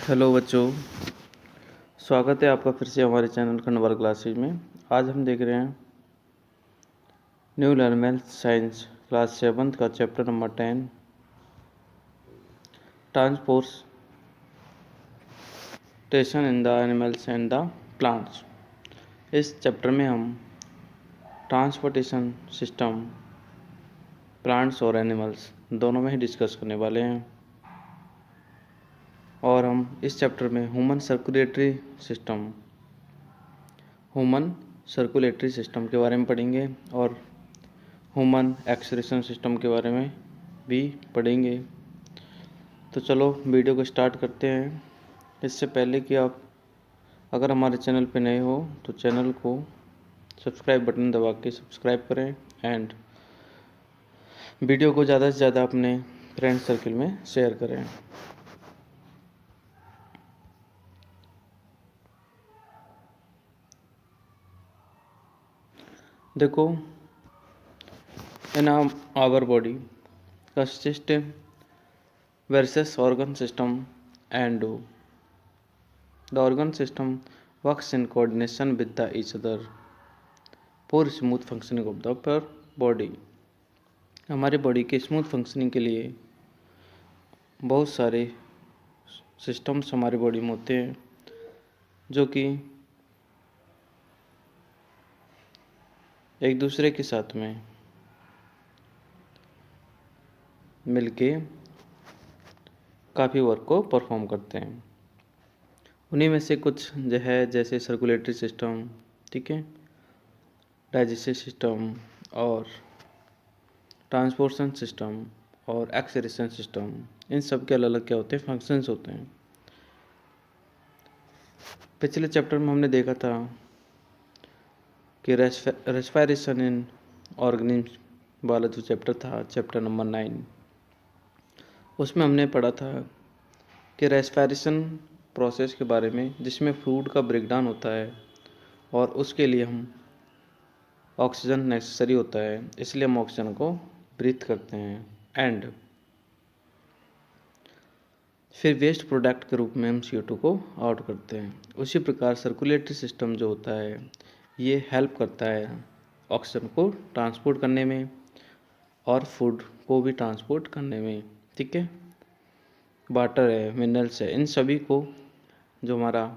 Hello बच्चों, स्वागत है आपका फिर से हमारे चैनल खंडवार क्लासेज में। आज हम देख रहे हैं न्यू लर्नर साइंस क्लास 7 का chapter number 10 transportation in the animals and the plants. इस चैप्टर में हम ट्रांसपोर्टेशन सिस्टम प्लांट्स और एनिमल्स दोनों में ही डिस्कस करने वाले हैं और हम इस चैप्टर में ह्यूमन सर्कुलेटरी सिस्टम के बारे में पढ़ेंगे और ह्यूमन एक्सक्रीशन सिस्टम के बारे में भी पढ़ेंगे। तो चलो वीडियो को स्टार्ट करते हैं। इससे पहले कि आप अगर हमारे चैनल पे नए हो तो चैनल को सब्सक्राइब बटन दबा के सब्सक्राइब करें एंड वीडियो को ज़्यादा से ज़्यादा अपने फ्रेंड सर्किल में शेयर करें। देखो, in our body consist various organ system and the organ system works in coordination with the each other for smooth functioning of the body। हमारे बॉडी के स्मूथ फंक्शनिंग के लिए बहुत सारे सिस्टम्स हमारी बॉडी में होते हैं जो कि एक दूसरे के साथ में मिलके काफ़ी वर्क को परफॉर्म करते हैं। उन्हीं में से कुछ जो है जैसे सर्कुलेटरी सिस्टम, ठीक है, डाइजेस्टिव सिस्टम और ट्रांसपोर्टेशन सिस्टम और एक्सक्रीशन सिस्टम, इन सब के अलग अलग क्या होते हैं, फंक्शंस होते हैं। पिछले चैप्टर में हमने देखा था कि रेस्पिरेशन इन ऑर्गेनिज्म वाला जो चैप्टर था, चैप्टर नंबर 9, उसमें हमने पढ़ा था कि रेस्पिरेशन प्रोसेस के बारे में, जिसमें फूड का ब्रेकडाउन होता है और उसके लिए हम ऑक्सीजन नेसेसरी होता है, इसलिए हम ऑक्सीजन को ब्रीथ करते हैं एंड फिर वेस्ट प्रोडक्ट के रूप में हम CO2 को आउट करते हैं। उसी प्रकार सर्कुलेटरी सिस्टम जो होता है ये हेल्प करता है ऑक्सीजन को ट्रांसपोर्ट करने में और फूड को भी ट्रांसपोर्ट करने में, ठीक है। वाटर है, मिनरल्स है, इन सभी को जो हमारा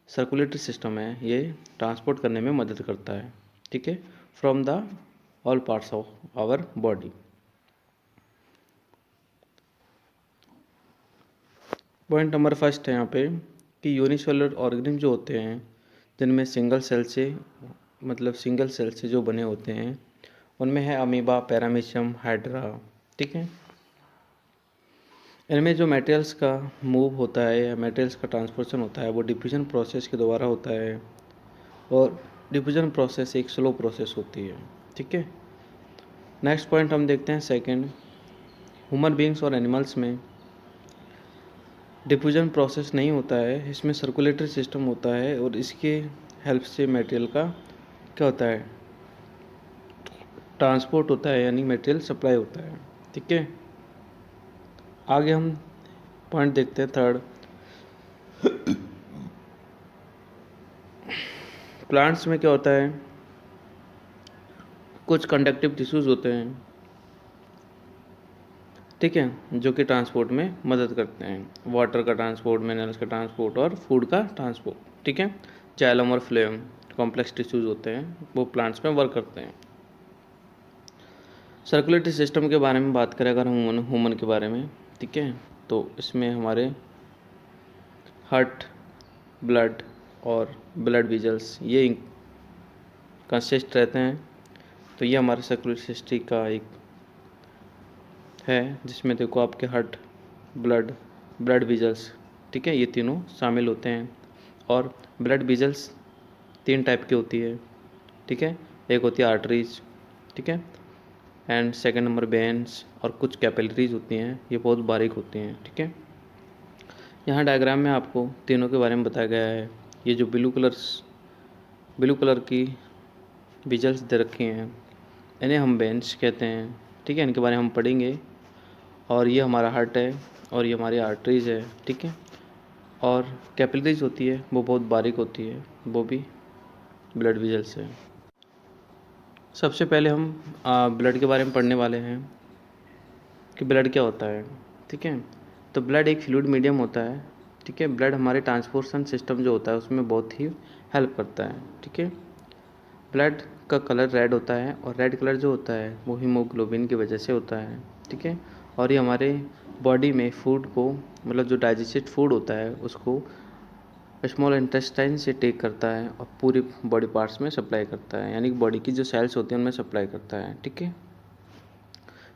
सर्कुलेटरी सिस्टम है ये ट्रांसपोर्ट करने में मदद करता है, ठीक है, from the all parts of our body. Point number first है यहाँ पे कि यूनिसेलुलर ऑर्गेनिज्म जो होते हैं जिनमें सिंगल सेल से जो बने होते हैं उनमें है अमीबा, पैरामीशियम, हाइड्रा, ठीक है। इनमें जो मटेरियल्स का मूव होता है या मटेरियल्स का ट्रांसपोर्टेशन होता है वो डिफ्यूजन प्रोसेस के द्वारा होता है और डिफ्यूजन प्रोसेस एक स्लो प्रोसेस होती है, ठीक है। नेक्स्ट पॉइंट हम देखते हैं सेकंड, ह्यूमन बीइंग्स और एनिमल्स में डिफ्यूजन प्रोसेस नहीं होता है, इसमें सर्कुलेटरी सिस्टम होता है और इसके हेल्प से मटेरियल का क्या होता है, ट्रांसपोर्ट होता है, यानी मटेरियल सप्लाई होता है, ठीक है। आगे हम पॉइंट देखते हैं थर्ड, प्लांट्स में क्या होता है, कुछ कंडक्टिव टिश्यूज होते हैं, ठीक है, जो कि ट्रांसपोर्ट में मदद करते हैं, वाटर का ट्रांसपोर्ट, मिनरल्स का ट्रांसपोर्ट और फूड का ट्रांसपोर्ट, ठीक है। जाइलम और फ्लोएम कॉम्प्लेक्स टिश्यूज होते हैं, वो प्लांट्स में वर्क करते हैं। सर्कुलेटरी सिस्टम के बारे में बात करें अगर हम ह्यूमन के बारे में, ठीक है, तो इसमें हमारे हार्ट, ब्लड और ब्लड वेजल्स ये कंसिस्ट रहते हैं। तो ये हमारे सर्कुलेटरी सिस्टम का एक है जिसमें देखो आपके हार्ट, ब्लड वेजल्स, ठीक है, ये तीनों शामिल होते हैं। और ब्लड वेजल्स 3 टाइप की होती है, ठीक है, एक होती है आर्टरीज, ठीक है, एंड सेकंड नंबर वेन्स और कुछ कैपिलरीज होती हैं, ये बहुत बारीक होती हैं, ठीक है। यहाँ डायग्राम में आपको तीनों के बारे में बताया गया है। ये जो ब्लू कलर की वेजल्स दे रखी हैं इन्हें हम वेन्स कहते हैं, ठीक है, इनके बारे में हम पढ़ेंगे। और ये हमारा हार्ट है और ये हमारी आर्टरीज है, ठीक है। और कैपिलरीज होती है वो बहुत बारीक होती है, वो भी ब्लड वेजल्स है। सबसे पहले हम ब्लड के बारे में पढ़ने वाले हैं कि ब्लड क्या होता है। ठीक है, तो ब्लड एक फ्लूइड मीडियम होता है। ठीक है, ब्लड हमारे ट्रांसपोर्टेशन सिस्टम जो होता है उसमें बहुत ही हेल्प करता है। ठीक है, ब्लड का कलर रेड होता है और रेड कलर जो होता है वो हीमोग्लोबिन की वजह से होता है। ठीक है, और ये हमारे बॉडी में फूड को, मतलब जो डाइजेस्टेड फूड होता है उसको स्मॉल इंटेस्टाइन से टेक करता है और पूरी बॉडी पार्ट्स में सप्लाई करता है, यानी कि बॉडी की जो सेल्स होती हैं उनमें सप्लाई करता है। ठीक है,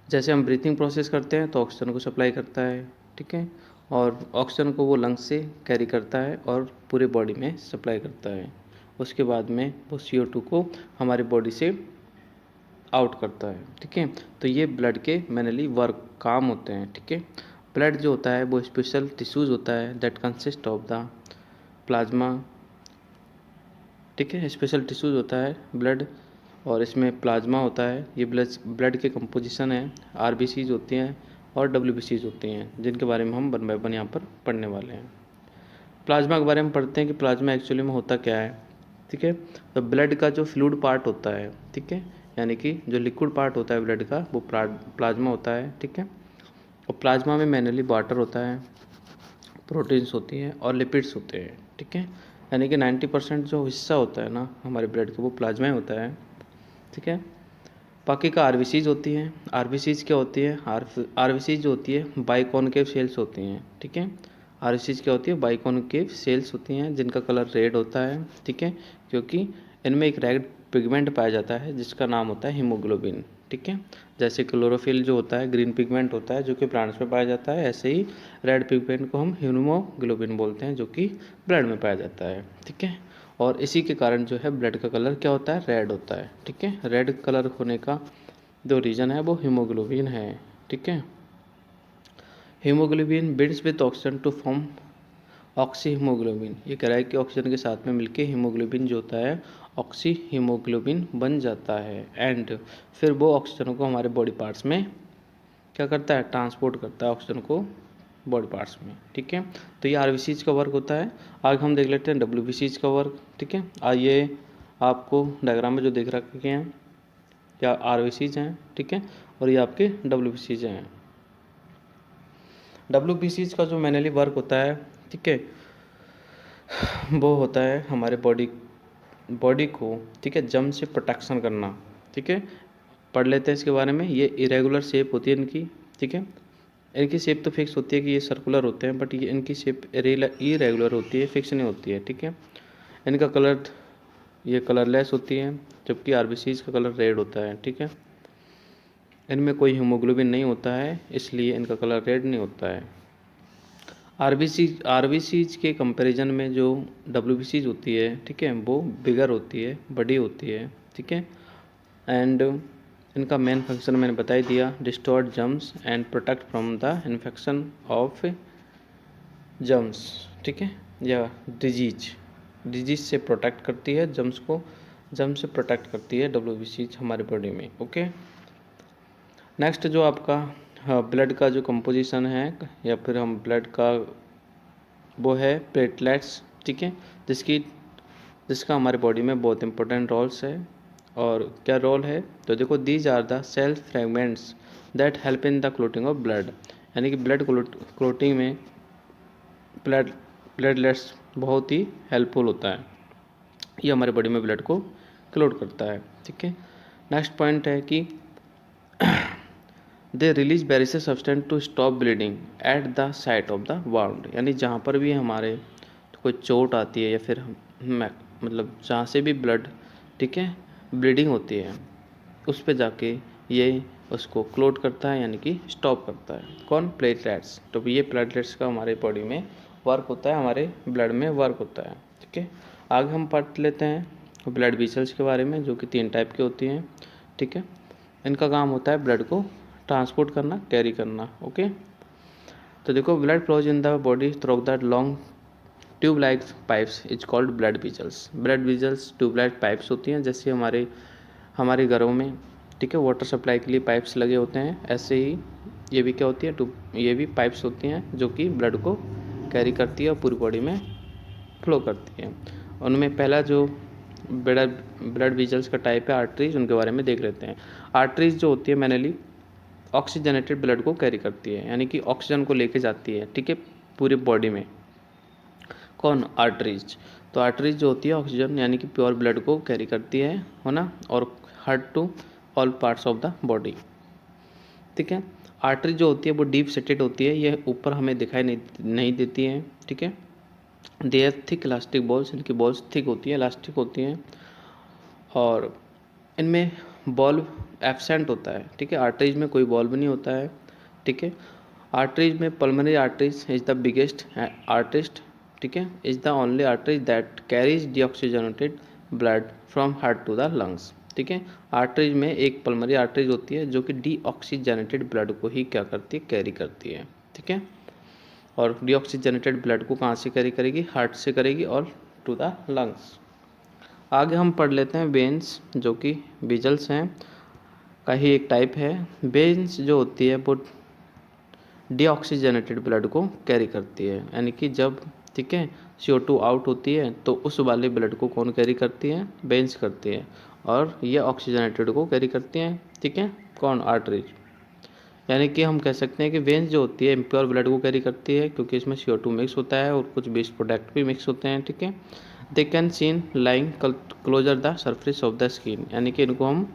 जैसे हम ब्रीथिंग प्रोसेस करते हैं तो ऑक्सीजन को सप्लाई करता है। ठीक है, और ऑक्सीजन को वो लंग्स से कैरी करता है और पूरे बॉडी में सप्लाई करता है। उसके बाद में वो CO2 को हमारी बॉडी से आउट करता है। ठीक है, तो ये ब्लड के मेनली वर्क काम होते हैं। ठीक है, ब्लड जो होता है वो स्पेशल टिश्यूज होता है that consist of the plasma. ठीक है, स्पेशल टिश्यूज होता है ब्लड और इसमें प्लाज्मा होता है। ये ब्लड के कंपोजिशन है, RBCs होती हैं और WBCs होती हैं, जिनके बारे में हम वन बाय वन यहाँ पर पढ़ने वाले हैं। प्लाज्मा के बारे में पढ़ते हैं कि प्लाज्मा एक्चुअली में होता क्या है। ठीक है, तो ब्लड का जो फ्लूइड पार्ट होता है, ठीक है, यानी कि जो लिक्विड पार्ट होता है ब्लड का वो प्लाज्मा होता है। ठीक है, और प्लाज्मा में मेनली वाटर होता है, प्रोटीन्स होती हैं और लिपिड्स होते हैं। ठीक है, यानी कि 90% जो हिस्सा होता है ना हमारे ब्लड का वो प्लाज्मा ही होता है। ठीक है, बाकी का RBCs होती हैं। RBCs क्या होती है? RBCs जो होती है बाइकॉनकेव सेल्स होती हैं। ठीक है, RBCs क्या होती है? बाइकॉनकेव सेल्स होती हैं जिनका कलर रेड होता है। ठीक है, क्योंकि इनमें एक रेड पिगमेंट पाया जाता है जिसका नाम होता है हीमोग्लोबिन। ठीक है, जैसे क्लोरोफिल जो होता है ग्रीन पिगमेंट होता है जो कि प्लांट्स में पाया जाता है, ऐसे ही रेड पिगमेंट को हम हीमोग्लोबिन बोलते हैं जो कि ब्लड में पाया जाता है। ठीक है, और इसी के कारण जो है ब्लड का कलर क्या होता है? रेड होता है। ठीक है, रेड कलर होने का जो रीज़न है वो हीमोग्लोबिन है। ठीक है, haemoglobin binds with oxygen to form oxy haemoglobin. ये कह रहा है कि ऑक्सीजन के साथ में मिलके हीमोग्लोबिन जो होता है ऑक्सी हीमोग्लोबिन बन जाता है एंड फिर वो ऑक्सीजन को हमारे बॉडी पार्ट्स में क्या करता है? ट्रांसपोर्ट करता है ऑक्सीजन को बॉडी पार्ट्स में। ठीक है, तो ये RBCs का वर्क होता है। आगे हम देख लेते हैं WBCs का वर्क। ठीक है, आइए आपको डायग्राम में जो देख रखे हैं क्या RBCs हैं। ठीक है, और ये आपके WBCs हैं। WBCs का जो मेनली वर्क होता है, ठीक है, वो होता है हमारे बॉडी को, ठीक है, जम से प्रोटेक्शन करना। ठीक है, पढ़ लेते हैं इसके बारे में। ये इरेगुलर शेप होती है इनकी। ठीक है, इनकी शेप तो फिक्स होती है कि ये सर्कुलर होते हैं, बट ये इनकी शेप इरेगुलर होती है, फिक्स नहीं होती है। ठीक है, इनका कलर ये कलरलेस होती है जबकि RBCs का कलर रेड होता है। ठीक है, इनमें कोई हीमोग्लोबिन नहीं होता है इसलिए इनका कलर रेड नहीं होता है। RBCs के कंपैरिजन में जो WBCs होती है, ठीक है, वो बिगर होती है, बड़ी होती है। ठीक है, एंड इनका मेन फंक्शन मैंने बता ही दिया, distort germs and protect from the infection of germs. ठीक है, या डिजीज से प्रोटेक्ट करती है, जर्म से प्रोटेक्ट करती है WBCs हमारे बॉडी में। ओके, नेक्स्ट जो आपका ब्लड का जो कंपोजिशन है या फिर हम ब्लड का वो है प्लेटलेट्स। ठीक है, जिसका हमारे बॉडी में बहुत इंपॉर्टेंट रोल्स है। और क्या रोल है? तो देखो, these are the cell fragments that help in the clotting of blood, यानी कि ब्लड क्लोटिंग में प्लेटलेट्स बहुत ही हेल्पफुल होता है। ये हमारे बॉडी में ब्लड को क्लोट करता है। ठीक है, नेक्स्ट पॉइंट है कि they release various substance to stop bleeding at the site of the wound, यानी जहाँ पर भी हमारे कोई चोट आती है या फिर मतलब जहाँ से भी ब्लड, ठीक है, ब्लीडिंग होती है उस पे जाके ये उसको क्लोट करता है, यानी कि स्टॉप करता है। कौन? प्लेटलेट्स। तो ये प्लेटलेट्स का हमारे बॉडी में वर्क होता है, हमारे ब्लड में वर्क होता है। ठीक है, आगे हम पढ़ लेते हैं ब्लड वेसल्स के बारे में, जो कि 3 टाइप की होती हैं। ठीक है, इनका काम होता है ब्लड को ट्रांसपोर्ट करना, कैरी करना। ओके, तो देखो, blood flows in the body through the long tube like pipes is called blood vessels. Blood vessels tube like pipes होती हैं, जैसे हमारे घरों में, ठीक है, वाटर सप्लाई के लिए पाइप्स लगे होते हैं, ऐसे ही ये भी क्या होती है? ये भी पाइप्स होती हैं जो कि ब्लड को कैरी करती है और पूरी बॉडी में फ्लो करती है। उनमें पहला जो ब्लड ब्लड वेजल्स का टाइप है आर्टरीज, उनके बारे में देख लेते हैं। आर्टरीज जो होती है मैनली ऑक्सीजनेटेड ब्लड को कैरी करती है, यानी कि ऑक्सीजन को लेके जाती है, ठीक है, पूरे बॉडी में। कौन? आर्टरीज। तो आर्टरीज जो होती है ऑक्सीजन यानी कि प्योर ब्लड को कैरी करती है ना, और heart to all parts of the body, ठीक है। आर्टरी जो होती है वो डीप सेटेड होती है, ये ऊपर हमें दिखाई नहीं देती है, ठीक है। They have thick elastic balls, इनकी बॉल्स थिक होती है, इलास्टिक होती हैं, और इनमें बॉल्व एब्सेंट होता है, ठीक है। आर्टरीज में कोई बॉल्व नहीं होता है, ठीक है। आर्टरीज में pulmonary arteries is the biggest artist, ठीक है, is the only arteries that carries deoxygenated blood from heart to the lungs, ठीक है। आर्टरीज में एक पल्मोनरी आर्टरीज होती है जो कि डीऑक्सीजनेटेड ब्लड को ही क्या करती है? कैरी करती है, ठीक है। और डीऑक्सीजनेटेड ब्लड को कहाँ से कैरी करेगी? हार्ट से करेगी और टू द लंग्स। आगे हम पढ़ लेते हैं वेन्स, जो कि विजल्स हैं का ही एक टाइप है। वेन्स जो होती है वो डीऑक्सीजनेटेड ब्लड को कैरी करती है, यानी कि जब, ठीक है, CO2 आउट होती है तो उस वाले ब्लड को कौन कैरी करती है? वेन्स करती है, और ये ऑक्सीजनेटेड को कैरी करती हैं, ठीक है, कौन? आर्टरीज। यानी कि हम कह सकते हैं कि वेन्स जो होती है इम्प्योर ब्लड को कैरी करती है, क्योंकि इसमें CO2 मिक्स होता है और कुछ वेस्ट प्रोडक्ट भी मिक्स होते हैं, ठीक है। They can seen lying closer the surface of the skin, यानी कि इनको हम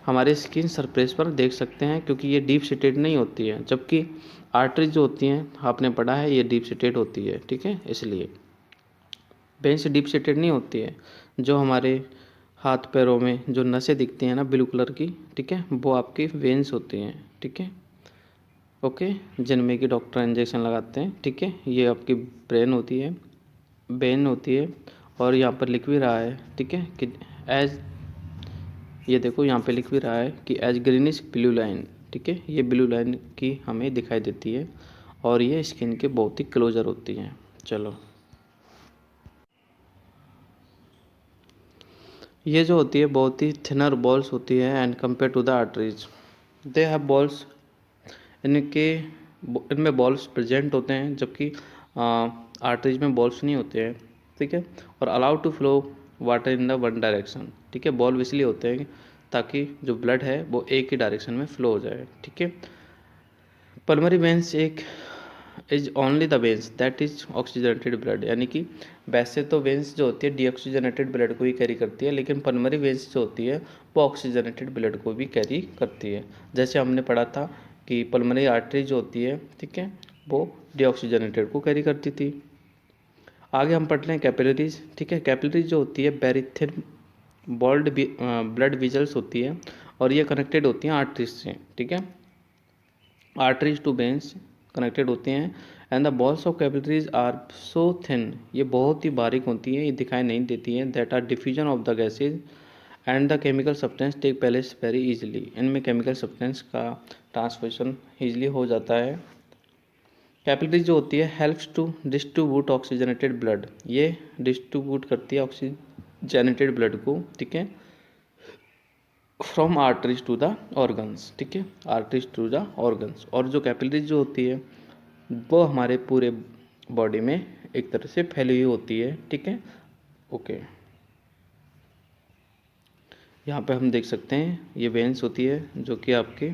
हमारे स्किन सरफेस पर देख सकते हैं, क्योंकि ये डीप सीटेड नहीं होती है, जबकि आर्टरीज जो होती हैं आपने पढ़ा है ये डीप सीटेड होती है, ठीक है। इसलिए वेन्स डीप सीटेड नहीं होती है। जो हमारे हाथ पैरों में जो नसें दिखती हैं ना ब्लू कलर की, ठीक है, वो आपकी वेन्स होती हैं, ठीक है, ओके, जिनमें कि डॉक्टर इंजेक्शन लगाते हैं, ठीक है। ये आपकी ब्रेन होती है, वेन होती है, और यहाँ पर लिख भी रहा है, ठीक है, कि एज, ये देखो यहाँ पे लिख भी रहा है कि एज ग्रीनिश ब्लू लाइन, ठीक है, ये ब्लू लाइन की हमें दिखाई देती है, और ये स्किन के बहुत ही क्लोजर होती हैं। चलो, ये जो होती है बहुत ही थिनर बॉल्स होती है and compare to the arteries. They have walls, इनमें बॉल्स प्रेजेंट होते हैं, जबकि आर्टरीज में बॉल्स नहीं होते हैं, ठीक है। और allow to flow water in the one direction, ठीक है। बॉल इसलिए होते हैं ताकि जो ब्लड है वो एक ही डायरेक्शन में फ्लो हो जाए, ठीक है। पल्मोनरी वेन्स एक is only the veins that is oxygenated blood, यानी कि वैसे तो वेन्स जो होती है डीऑक्सीजनेटेड ब्लड को ही कैरी करती है, लेकिन पल्मोनरी वेन्स जो होती है वो ऑक्सीजनेटेड ब्लड को भी कैरी करती है। जैसे हमने पढ़ा था कि पल्मोनरी आर्टरी जो होती है, ठीक है, वो डीऑक्सीजनेटेड को कैरी करती थी। आगे हम पढ़ रहे हैं कैपिलरीज, ठीक है। कैपिलरीज जो होती है very thin walled blood vessels होती है, और ये कनेक्टेड होती हैं आर्टरीज से, ठीक है। आर्टरीज टू वेन्स कनेक्टेड होते हैं, and the walls of capillaries are so thin, ये बहुत ही बारीक होती हैं, ये दिखाई नहीं देती हैं, that are diffusion of the gases and the chemical substance take place very easily, इनमें केमिकल सब्सटेंस का ट्रांसमिशन ईजिली हो जाता है। कैपिलरीज जो होती है helps to distribute oxygenated blood, ये डिस्ट्रीब्यूट करती है ऑक्सीजनेटेड ब्लड को, ठीक है, from arteries to the organs, ठीक है, आर्टरीज टू द ऑर्गन्स। और जो कैपिलरीज जो होती है वो हमारे पूरे बॉडी में एक तरह से फैली हुई होती है, ठीक है, ओके। यहाँ पे हम देख सकते हैं ये वेन्स होती है जो कि आपके,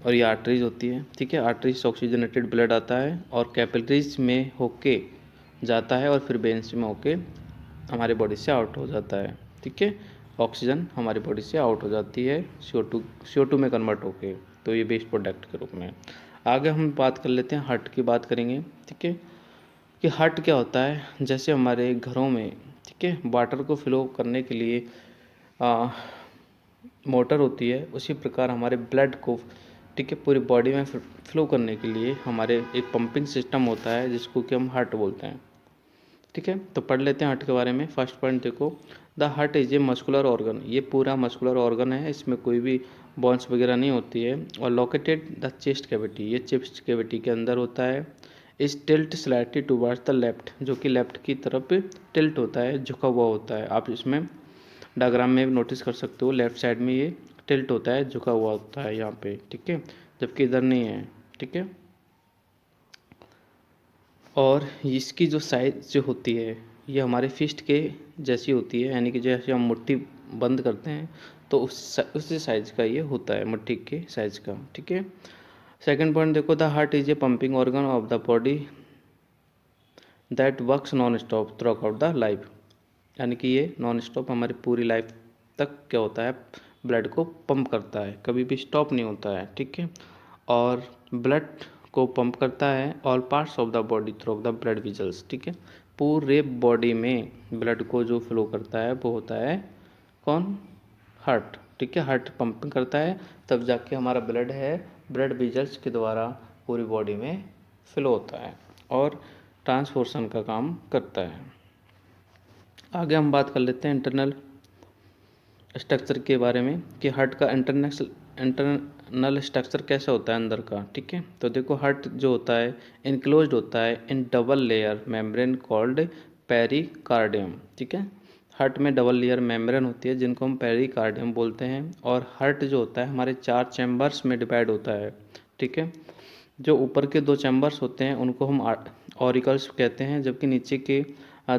और ये आर्टरीज होती है, ठीक है। आर्टरीज से ऑक्सीजनेटेड ब्लड आता है और कैपिलरीज में होके जाता है, और फिर वेन्स में होके हमारे बॉडी से आउट हो जाता है, ठीक है। ऑक्सीजन हमारी बॉडी से आउट हो जाती है CO2 में कन्वर्ट होके, तो ये वेस्ट प्रोडक्ट के रूप में। आगे हम बात कर लेते हैं हार्ट की बात करेंगे, ठीक है, कि हार्ट क्या होता है। जैसे हमारे घरों में, ठीक है, वाटर को फ्लो करने के लिए मोटर होती है, उसी प्रकार हमारे ब्लड को, ठीक है, पूरी बॉडी में फ्लो करने के लिए हमारे एक पंपिंग सिस्टम होता है जिसको कि हम हार्ट बोलते हैं, ठीक है। तो पढ़ लेते हैं हार्ट के बारे में। फर्स्ट पॉइंट देखो, the heart is a muscular organ, ये पूरा मस्कुलर ऑर्गन है, इसमें कोई भी बॉन्स वगैरह नहीं होती है, और लोकेटेड द चेस्ट कैविटी, ये चेस्ट कैविटी के अंदर होता है। इस tilt slightly towards the left, जो कि लेफ्ट की तरफ टिल्ट होता है, झुका हुआ होता है। आप इसमें डायग्राम में नोटिस कर सकते हो, लेफ्ट साइड में ये टिल्ट होता है, झुका हुआ होता है यहाँ पे, ठीक है, जबकि इधर नहीं है, ठीक है। और इसकी जो साइज़ जो होती है ये हमारे फिस्ट के जैसी होती है, यानी कि जैसे हम मुट्ठी बंद करते हैं तो उसी साइज़ का ये होता है, मुट्ठी के साइज़ का। ठीक है। सेकंड पॉइंट देखो, the heart is a pumping organ of the body that works non stop through out the life, यानी कि ये नॉन स्टॉप हमारी पूरी लाइफ तक क्या होता है, ब्लड को पंप करता है, कभी भी स्टॉप नहीं होता है। ठीक है। और ब्लड को पंप करता है all parts of the body through the blood whistles. ठीक है। पूरे बॉडी में ब्लड को जो फ्लो करता है वो होता है कौन, हार्ट। ठीक है। हार्ट पंपिंग करता है तब जाके हमारा ब्लड है ब्लड विजल्स के द्वारा पूरी बॉडी में फ्लो होता है और ट्रांसपोर्शन का काम करता है। आगे हम बात कर लेते हैं इंटरनल स्ट्रक्चर के बारे में कि हार्ट का इंटरनल स्ट्रक्चर कैसा होता है अंदर का। ठीक है। तो देखो, हार्ट जो होता है इनक्लोज्ड होता है in double layer membrane called pericardium. ठीक है। हार्ट में डबल लेयर मेम्ब्रेन होती है जिनको हम पेरिकार्डियम बोलते हैं। और हार्ट जो होता है हमारे 4 चैम्बर्स में डिवाइड होता है। ठीक है। जो ऊपर के 2 चैम्बर्स होते हैं उनको हम ऑरिकल्स कहते हैं, जबकि नीचे के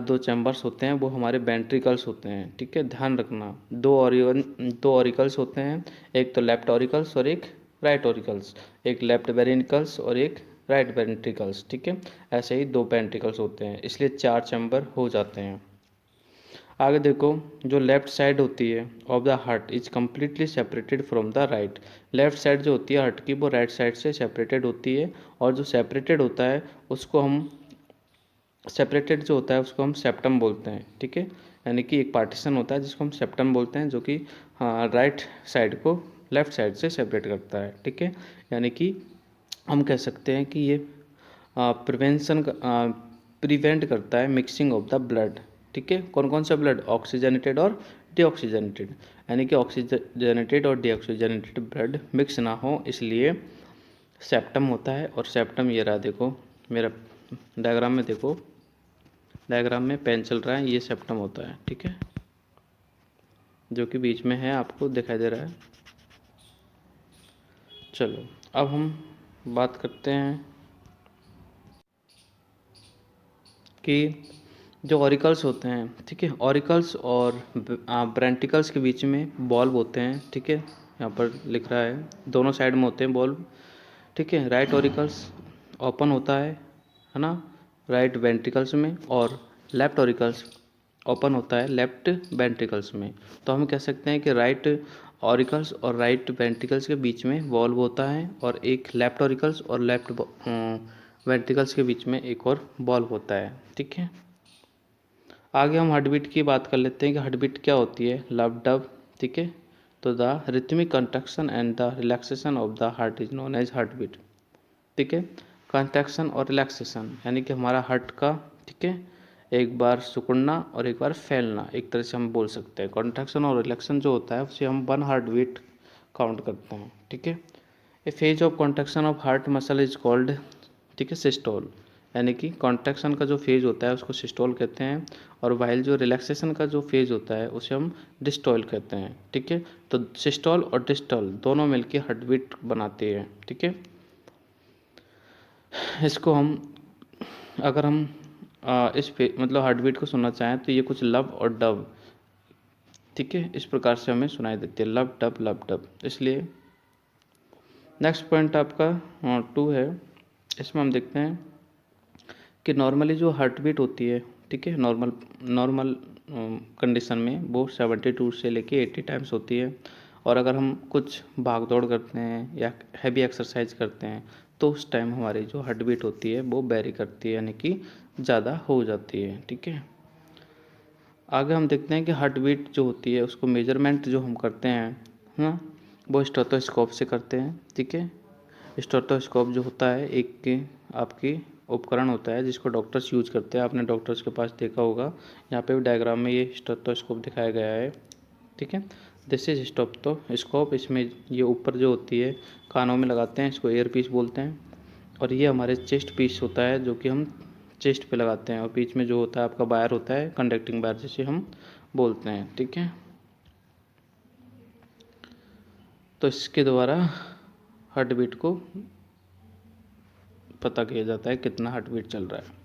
2 चैम्बर्स होते हैं वो हमारे वेंट्रिकल्स होते हैं। ठीक है। ध्यान रखना, 2 ऑरिकल्स होते हैं, एक तो लेफ्ट ऑरिकल्स और एक राइट ऑरिकल्स, एक लेफ्ट वेंट्रिकल्स और एक राइट वेंट्रिकल्स। ठीक है। ऐसे ही 2 वेंट्रिकल्स होते हैं, इसलिए 4 चैम्बर हो जाते हैं। आगे देखो, जो लेफ्ट साइड होती है of the heart is completely separated from the right. Left side जो होती है हार्ट की वो राइट साइड से सेपरेटेड होती है, और जो सेपरेटेड होता है उसको हम सेपरेटेड जो होता है उसको हम सेप्टम बोलते हैं। ठीक है। यानी कि एक पार्टीशन होता है जिसको हम सेप्टम बोलते हैं, जो कि राइट साइड को लेफ्ट साइड से सेपरेट करता है। ठीक है। यानी कि हम कह सकते हैं कि ये प्रिवेंशन प्रिवेंट करता है मिक्सिंग ऑफ द ब्लड। ठीक है। कौन कौन सा ब्लड, ऑक्सीजनेटेड और डीऑक्सीजनेटेड, यानी कि ऑक्सीजनेटेड और डीऑक्सीजनेटेड ब्लड मिक्स ना हो, इसलिए सेप्टम होता है। और सेप्टम ये रहा, देखो मेरा डायग्राम में, देखो डायग्राम में पेन चल रहा है, ये सेप्टम होता है। ठीक है। जो कि बीच में है, आपको दिखाई दे रहा है। चलो अब हम बात करते हैं कि जो ऑरिकल्स होते हैं, ठीक है, ऑरिकल्स और ब्रेंटिकल्स के बीच में बॉल्व होते हैं। ठीक है। यहाँ पर लिख रहा है दोनों साइड में होते हैं बॉल्व। ठीक है। राइट ऑरिकल्स ओपन होता है ना, राइट वेंट्रिकल्स में, और लेफ्ट ऑरिकल्स ओपन होता है लेफ्ट वेंट्रिकल्स में। तो हम कह सकते हैं कि राइट ऑरिकल्स और राइट वेंट्रिकल्स के बीच में वॉल्व होता है, और एक लेफ्ट ऑरिकल्स और लेफ्ट वेंट्रिकल्स के बीच में एक और वॉल्व होता है। ठीक है। आगे हम हार्ट बीट की बात कर लेते हैं कि हार्ट बीट क्या होती है, लव डब। ठीक है। तो the rhythmic contraction and the relaxation of the heart is known as heart beat. ठीक है। कंट्रैक्शन और रिलैक्सेशन, यानी कि हमारा हार्ट का, ठीक है, एक बार सिकुड़ना और एक बार फैलना, एक तरह से हम बोल सकते हैं। कंट्रैक्शन और रिलैक्सेशन जो होता है उसे हम 1 हार्ट बीट काउंट करते हैं। ठीक है। A phase of contraction of heart muscle is called, ठीक है, सिस्टोल, यानी कि कॉन्ट्रैक्शन का जो फेज होता है उसको सिस्टोल कहते हैं, और वाइल जो रिलैक्सेशन का जो फेज होता है उसे हम डिस्टोल कहते हैं। ठीक है। तो सिस्टोल और डिस्टोल दोनों मिलकर हार्ट बीट बनाते हैं। ठीक है। इसको हम, अगर हम मतलब हार्ट बीट को सुनना चाहें तो ये कुछ लब और डब, ठीक है, इस प्रकार से हमें सुनाई देती है, लब डब, इसलिए नेक्स्ट पॉइंट आपका 2 है। इसमें हम देखते हैं कि नॉर्मली जो हार्ट बीट होती है, ठीक है, नॉर्मल नॉर्मल कंडीशन में वो 72 से लेके 80 टाइम्स होती है। और अगर हम कुछ भाग दौड़ करते हैं या हैवी एक्सरसाइज करते हैं तो उस टाइम हमारी जो हार्ट बीट होती है वो वेरी करती है, यानी कि ज़्यादा हो जाती है। ठीक है। आगे हम देखते हैं कि हार्ट बीट जो होती है उसको मेजरमेंट जो हम करते हैं ना, वो स्टेथोस्कोप से करते हैं। ठीक है। स्टेथोस्कोप जो होता है एक आपकी उपकरण होता है जिसको डॉक्टर्स यूज करते हैं, आपने डॉक्टर्स के पास देखा होगा। यहाँ पे भी डायग्राम में ये स्टेथोस्कोप दिखाया गया है। ठीक है। दिस इज स्टेथोस्कोप, इसमें ये ऊपर जो होती है कानों में लगाते हैं, इसको ईयर पीस बोलते हैं। और ये हमारे चेस्ट पीस होता है जो कि हम चेस्ट पे लगाते हैं, और बीच में जो होता है आपका वायर होता है कंडक्टिंग वायर जिसे हम बोलते हैं। ठीक है। तो इसके द्वारा हार्ट बीट को पता किया जाता है कितना हार्ट बीट चल रहा है।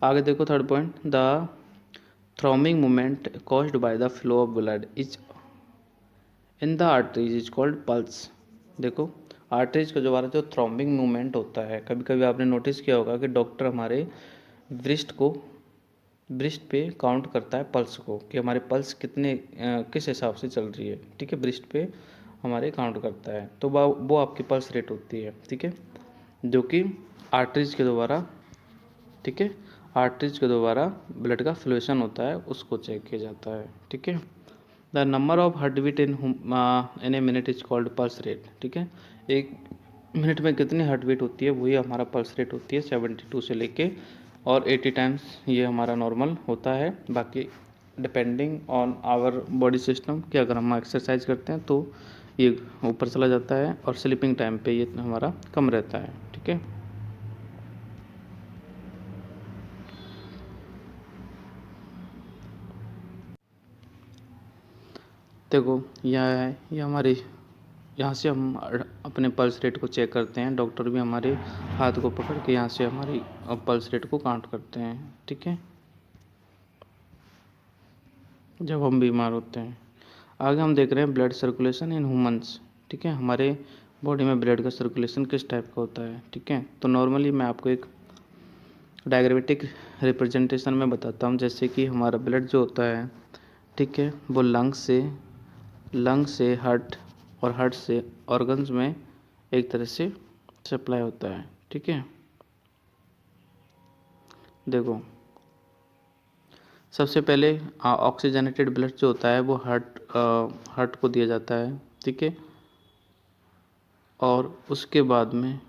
आगे देखो third point, the throbbing movement caused by the flow of blood is in the arteries is called pulse. देखो आर्टरीज के द्वारा जो थ्रोम्बिंग मूवमेंट होता है, कभी कभी आपने नोटिस किया होगा कि डॉक्टर हमारे ब्रिस्ट पे काउंट करता है पल्स को, कि हमारे पल्स कितने किस हिसाब से चल रही है, ठीक है, ब्रिस्ट पे हमारे काउंट करता है, तो वो आपकी पल्स रेट होती है, ठीक है, जो कि आर्टरीज के द्वारा, ठीक है, आर्टरीज के द्वारा ब्लड का फ्लूएशन होता है, उसको चेक किया जाता है, ठीक है। The number of heart beat in a minute is called pulse rate, ठीक है, एक मिनट में कितनी हार्ट बीट होती है वही हमारा पल्स रेट होती है, 72 से लेके और 80 टाइम्स ये हमारा नॉर्मल होता है। बाकी depending on our body system कि अगर हम एक्सरसाइज करते हैं तो ये ऊपर चला जाता है और स्लीपिंग टाइम पे ये हमारा कम रहता है, ठीक है। देखो यह है, ये हमारी, यहाँ से हम अपने पल्स रेट को चेक करते हैं, डॉक्टर भी हमारे हाथ को पकड़ के यहाँ से हमारी पल्स रेट को काउंट करते हैं, ठीक है, जब हम बीमार होते हैं। आगे हम देख रहे हैं ब्लड सर्कुलेशन इन ह्यूमंस, ठीक है, हमारे बॉडी में ब्लड का सर्कुलेशन किस टाइप का होता है, ठीक है। तो नॉर्मली मैं आपको एक डायग्रामेटिक रिप्रेजेंटेशन में बताता हूँ, जैसे कि हमारा ब्लड जो होता है, ठीक है, वो लंग से हार्ट और हार्ट से ऑर्गन्स में एक तरह से सप्लाई होता है, ठीक है। देखो सबसे पहले ऑक्सीजनेटेड ब्लड जो होता है वो हार्ट को दिया जाता है, ठीक है, और उसके बाद में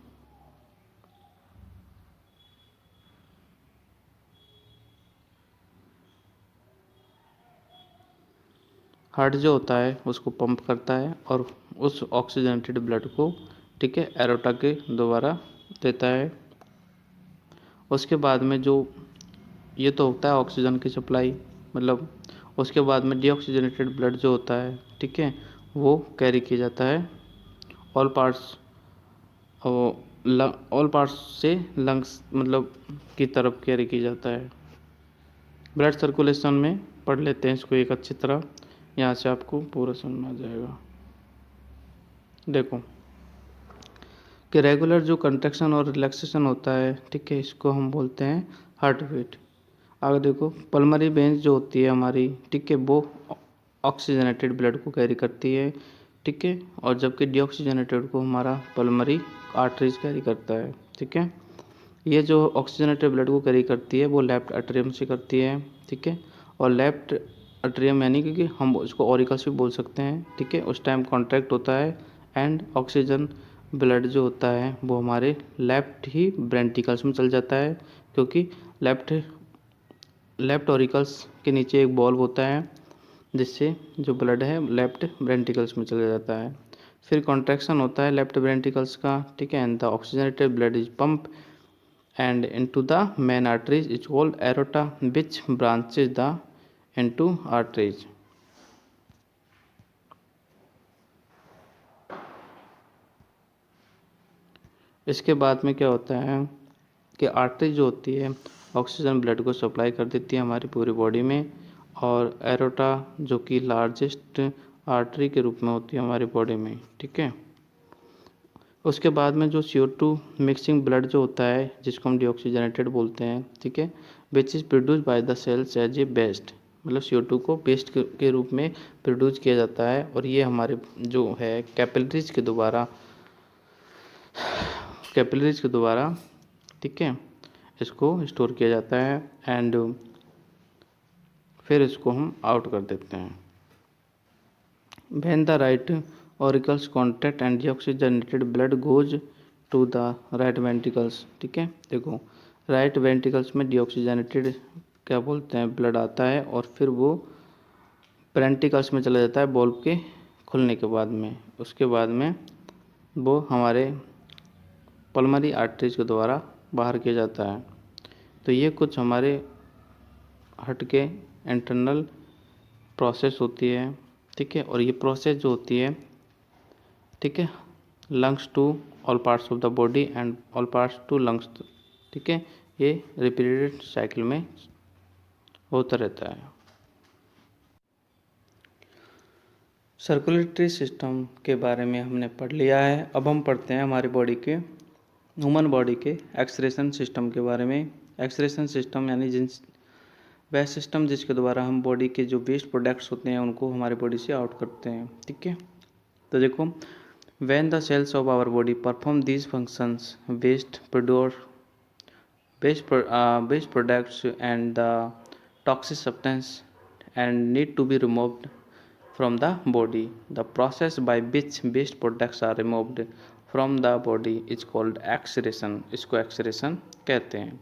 हार्ट जो होता है उसको पंप करता है और उस ऑक्सीजनेटेड ब्लड को, ठीक है, एरोटा के द्वारा देता है। उसके बाद में जो ये तो होता है ऑक्सीजन की सप्लाई, मतलब उसके बाद में डीऑक्सीजनेटेड ब्लड जो होता है, ठीक है, वो कैरी किया जाता है ऑल पार्ट्स ऑल पार्ट्स से लंग्स मतलब की तरफ कैरी किया जाता है। ब्लड सर्कुलेशन में पढ़ लेते हैं इसको एक अच्छी तरह, यहाँ से आपको पूरा समझ में आ जाएगा। देखो कि रेगुलर जो कंट्रैक्शन और रिलैक्सेशन होता है, ठीक है, इसको हम बोलते हैं हार्ट बीट। आगे देखो पल्मरी वेन्स जो होती है हमारी, ठीक है, वो ऑक्सीजनेटेड ब्लड को कैरी करती है, ठीक है, और जबकि डीऑक्सीजनेटेड को हमारा पल्मरी आर्टरीज कैरी करता है, ठीक है। ये जो ऑक्सीजनेटेड ब्लड को कैरी करती है वो लेफ्ट एट्रियम से करती है, ठीक है, और लेफ्ट एट्रियम यानी कि हम उसको ऑरिकल्स भी बोल सकते हैं, ठीक है, उस टाइम कॉन्ट्रैक्ट होता है एंड ऑक्सीजन ब्लड जो होता है वो हमारे लेफ्ट ही वेंट्रिकल्स में चल जाता है, क्योंकि लेफ्ट ऑरिकल्स के नीचे एक बॉल्व होता है जिससे जो ब्लड है लेफ्ट वेंट्रिकल्स में चला जाता है। फिर कॉन्ट्रैक्शन होता है लेफ्ट वेंट्रिकल्स का, ठीक है, and the oxygenated blood is pump and into the main arteries is called aorta which branches the into arteries। इसके बाद में क्या होता है कि आर्टरी जो होती है ऑक्सीजन ब्लड को सप्लाई कर देती है हमारी पूरी बॉडी में, और एरोटा जो कि लार्जेस्ट आर्टरी के रूप में होती है हमारी बॉडी में, ठीक है। उसके बाद में जो CO2 मिक्सिंग ब्लड जो होता है जिसको हम डीऑक्सीजनेटेड बोलते हैं, ठीक है, which is produce by the cells as a waste, मतलब CO2 को पेस्ट के रूप में प्रोड्यूस किया जाता है, और ये हमारे जो है कैपिलरीज के द्वारा, ठीक है, इसको स्टोर किया जाता है एंड फिर इसको हम आउट कर देते हैं। When the right auricles contract and deoxygenated blood goes to the right ventricles, ठीक है। देखो राइट वेंट्रिकल्स में डीऑक्सीजनेटेड क्या बोलते हैं ब्लड आता है और फिर वो वेंट्रिकल्स में चला जाता है बल्ब के खुलने के बाद में, उसके बाद में वो हमारे पल्मरी आर्टरीज के द्वारा बाहर किया जाता है। तो ये कुछ हमारे हार्ट के इंटरनल प्रोसेस होती है, ठीक है, और ये प्रोसेस जो होती है, ठीक है, lungs to all parts of the body and all parts to lungs, ठीक है, ये रिपीटेड साइकिल में होता रहता है। सर्कुलेटरी सिस्टम के बारे में हमने पढ़ लिया है। अब हम पढ़ते हैं हमारी बॉडी के, ह्यूमन बॉडी के एक्सक्रीशन सिस्टम के बारे में। एक्सक्रीशन सिस्टम यानी वह सिस्टम जिसके द्वारा हम बॉडी के जो वेस्ट प्रोडक्ट्स होते हैं उनको हमारी बॉडी से आउट करते हैं। ठीक है, तो देखो, when the cells of our body perform these functions, waste products and the toxic substance and need to be removed from the body. The process by which waste products are removed from the body is called excretion. इसको excretion कहते हैं।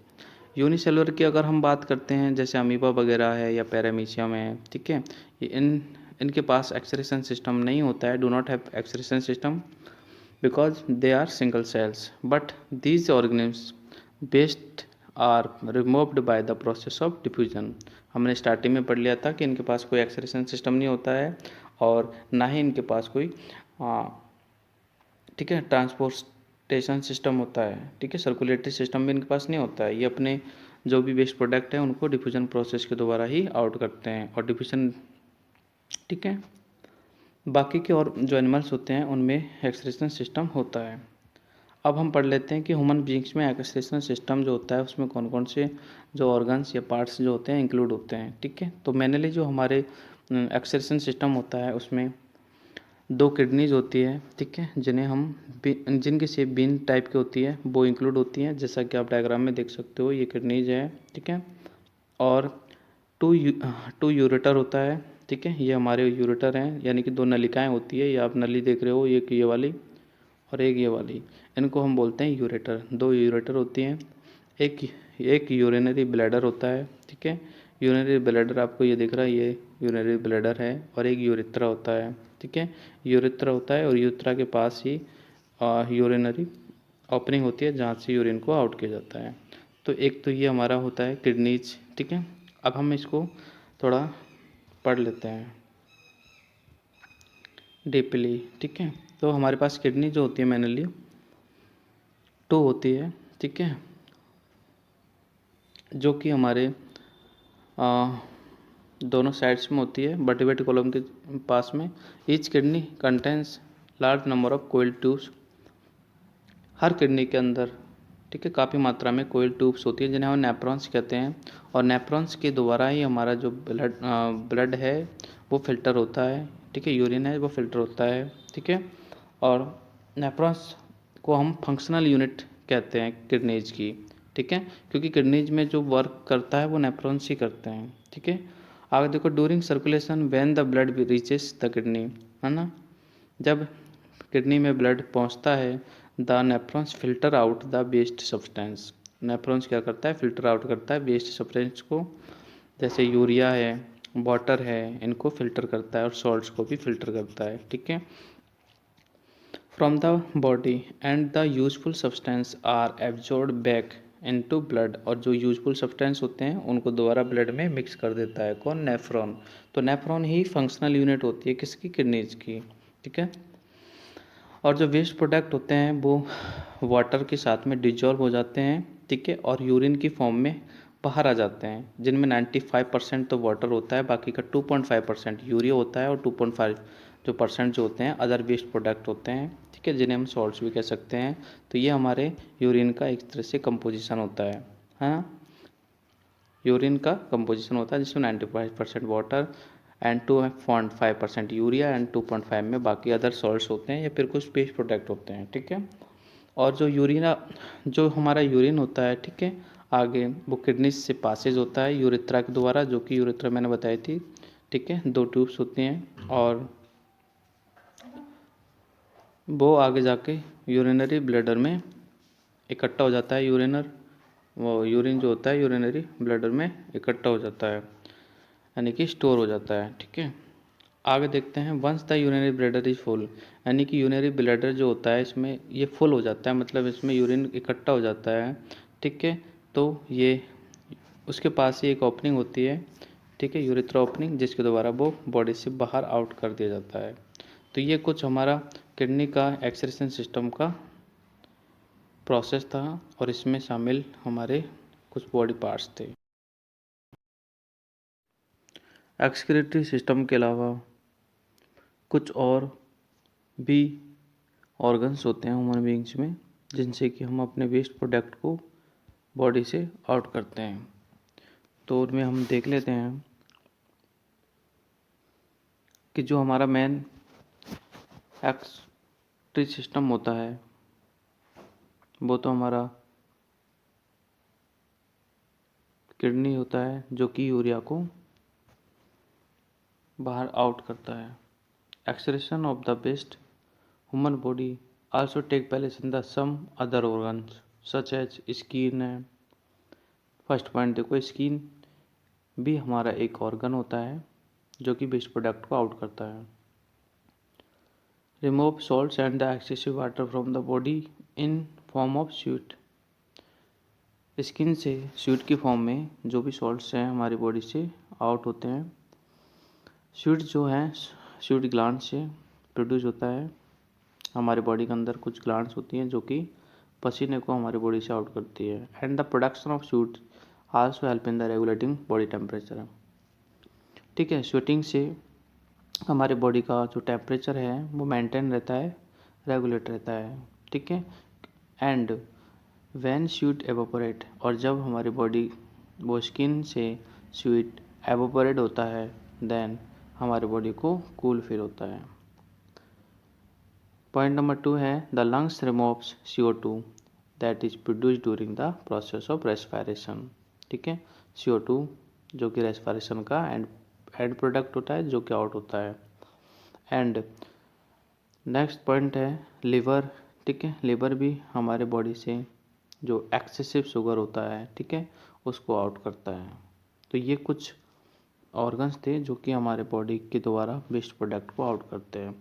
Unicellular की अगर हम बात करते हैं, जैसे अमीबा वगैरह है या पैरामीशियम है, ठीक है, इनके पास एक्सक्रीशन सिस्टम नहीं होता है, do not have excretion system because they are single cells, but these organisms waste are removed by the process of diffusion. हमने स्टार्टिंग में पढ़ लिया था कि इनके पास कोई एक्सक्रीशन सिस्टम नहीं होता है और ना ही इनके पास कोई ठीक है ट्रांसपोर्टेशन सिस्टम होता है। ठीक है, सर्कुलेटरी सिस्टम भी इनके पास नहीं होता है। ये अपने जो भी वेस्ट प्रोडक्ट है उनको डिफ्यूजन प्रोसेस के द्वारा ही आउट करते हैं और डिफ्यूजन, ठीक है, बाकी के और जो एनिमल्स होते हैं उनमें एक्सक्रीशन सिस्टम होता है। अब हम पढ़ लेते हैं कि ह्यूमन बीइंग्स में एक्सक्रीशन सिस्टम जो होता है उसमें कौन कौन से जो ऑर्गन्स या पार्ट्स जो होते हैं इंक्लूड होते हैं। ठीक है, तो मेनली जो हमारे एक्सक्रीशन सिस्टम होता है उसमें 2 किडनीज होती है। ठीक है, जिनकी शेप बीन टाइप की होती है वो इंक्लूड होती हैं, जैसा कि आप डायग्राम में देख सकते हो, ये किडनीज है। ठीक है, और टू यूरेटर होता है। ठीक है, ये हमारे यूरेटर हैं, यानी कि 2 नलिकाएं होती है, ये आप नली देख रहे हो, एक ये वाली और एक ये वाली, इनको हम बोलते हैं यूरेटर। 2 यूरेटर होती हैं। एक यूरिनरी ब्लैडर होता है। ठीक है, यूरिनरी ब्लैडर आपको ये दिख रहा है, ये यूरिनरी ब्लैडर है, और एक यूरेथ्रा होता है। ठीक है, यूरेथ्रा होता है और यूरेथ्रा के पास ही यूरिनरी ओपनिंग होती है जहाँ से यूरिन को आउट किया जाता है। तो एक तो ये हमारा होता है किडनीज। ठीक है, अब हम इसको थोड़ा पढ़ लेते हैं डीपली। ठीक है, तो हमारे पास किडनी जो होती है मेनली 2 होती है। ठीक है, जो कि हमारे दोनों साइड्स में होती है, वर्टिब्रेट कॉलम के पास में। Each kidney contains large number of coil tubes. हर किडनी के अंदर, ठीक है, काफ़ी मात्रा में कोइल ट्यूब्स होती है जिन्हें हम नेफ्रॉन्स कहते हैं, और नेफ्रॉन्स के द्वारा ही हमारा जो ब्लड है वो फिल्टर होता है। ठीक है, यूरिन है वो फिल्टर होता है। ठीक है, और नेफ्रॉन्स को हम फंक्शनल यूनिट कहते हैं किडनीज की। ठीक है, क्योंकि किडनीज में जो वर्क करता है वो नेफ्रॉन्स ही करते हैं। ठीक है, आगे देखो, during circulation when the blood reaches the kidney, है ना, जब किडनी में ब्लड पहुंचता है, the nephrons filter out the waste substance. Nephrons क्या करता है, फिल्टर आउट करता है वेस्ट सब्सटेंस को, जैसे यूरिया है, वाटर है, इनको फिल्टर करता है और सॉल्ट्स को भी फिल्टर करता है। ठीक है, from the body and the useful substance are absorb back into blood, और जो यूजफुल सब्सटेंस होते हैं उनको दोबारा ब्लड में मिक्स कर देता है कौन, नेफ्रॉन। तो नेफ्रॉन ही फंक्शनल यूनिट होती है किसकी, किडनीज की। ठीक है, और जो वेस्ट प्रोडक्ट होते हैं वो वाटर के साथ में डिजॉल्व हो जाते हैं। ठीक है, और यूरिन की फॉर्म में बाहर आ जाते हैं, जिनमें 95% तो वाटर होता है, बाकी का 2.5% यूरिया होता है, और 2.5 जो परसेंट जो होते हैं अदर वेस्ट प्रोडक्ट होते हैं। ठीक है, जिन्हें हम सॉल्ट्स भी कह सकते हैं। तो ये हमारे यूरिन का एक तरह से कंपोजिशन होता है। हाँ, यूरिन का कंपोजिशन होता है जिसमें 95% वाटर एंड 2.5% यूरिया एंड 2.5 में बाकी अदर सॉल्ट्स होते हैं या फिर कुछ वेस्ट प्रोडक्ट होते हैं। ठीक है, और जो हमारा यूरिन होता है, ठीक है, आगे वो किडनी से पासेज होता है यूरेथ्रा के द्वारा, जो कि यूरेथ्रा मैंने बताई थी। ठीक है, 2 ट्यूब्स होती हैं और वो आगे जाके यूरिनरी ब्लैडर में इकट्ठा हो जाता है। वो यूरिन जो होता है यूरिनरी ब्लैडर में इकट्ठा हो जाता है, यानी कि स्टोर हो जाता है। ठीक है, आगे देखते हैं, once the urinary bladder is full, यानी कि यूरिनरी ब्लैडर जो होता है इसमें ये फुल हो जाता है, मतलब इसमें यूरिन इकट्ठा हो जाता है। ठीक है, तो ये उसके पास ही एक ओपनिंग होती है। ठीक है, यूरेथ्रा ओपनिंग, जिसके द्वारा वो बॉडी से बाहर आउट कर दिया जाता है। तो ये कुछ हमारा किडनी का एक्सक्रीशन सिस्टम का प्रोसेस था, और इसमें शामिल हमारे कुछ बॉडी पार्ट्स थे। एक्सक्रीटरी सिस्टम के अलावा कुछ और भी ऑर्गन्स होते हैं ह्यूमन बीइंग्स में, जिनसे कि हम अपने वेस्ट प्रोडक्ट को बॉडी से आउट करते हैं। तो उनमें हम देख लेते हैं कि जो हमारा मेन एक्सक्रीटरी सिस्टम होता है वो तो हमारा किडनी होता है, जो कि यूरिया को बाहर आउट करता है। Excretion of the waste human body also take place in the some other organs such as skin है। फर्स्ट पॉइंट देखो, स्किन भी हमारा एक ऑर्गन होता है जो कि वेस्ट प्रोडक्ट को आउट करता है। Remove salts and the excessive water from the body in form of sweet. Skin से स्वीट की फॉर्म में जो भी सॉल्ट्स हैं हमारी बॉडी से आउट होते हैं। स्वीट जो है स्वीट ग्लैंड से प्रोड्यूस होता है। हमारे बॉडी के अंदर कुछ ग्लैंड्स होती हैं जो कि पसीने को हमारी बॉडी से आउट करती है। And the production of sweet also help in the regulating body temperature. ठीक है, स्वेटिंग से हमारे बॉडी का जो टेम्परेचर है वो मेंटेन रहता है, रेगुलेट रहता है। ठीक है, एंड व्हेन स्वीट एवोपरेट, और जब हमारी बॉडी वो स्किन से स्वीट एवोपरेट होता है देन हमारे बॉडी को कूल फील होता है। पॉइंट नंबर 2 है the lungs removes CO2 that is produce during the process of respiration. ठीक है, CO2 जो कि रेस्पिरेशन का एंड प्रोडक्ट होता है जो कि आउट होता है। एंड नेक्स्ट पॉइंट है लिवर। ठीक है, लिवर भी हमारे बॉडी से जो एक्सेसिव शुगर होता है, ठीक है, उसको आउट करता है। तो ये कुछ ऑर्गन्स थे जो कि हमारे बॉडी के द्वारा वेस्ट प्रोडक्ट को आउट करते हैं।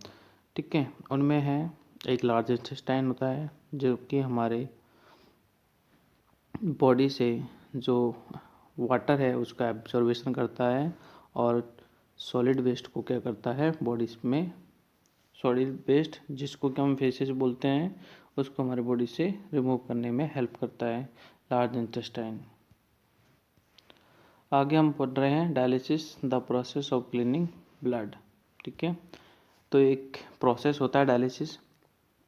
ठीक है, उनमें है एक लार्ज इंटेस्टाइन होता है जो कि हमारे बॉडी से जो वाटर है उसका एब्जॉर्बेशन करता है और सॉलिड वेस्ट को क्या करता है बॉडी में, सॉलिड वेस्ट जिसको कि हम फेसेस बोलते हैं उसको हमारे बॉडी से रिमूव करने में हेल्प करता है लार्ज इंटेस्टाइन। आगे हम पढ़ रहे हैं dialysis the process of cleaning blood. ठीक है, तो एक प्रोसेस होता है डायलिसिस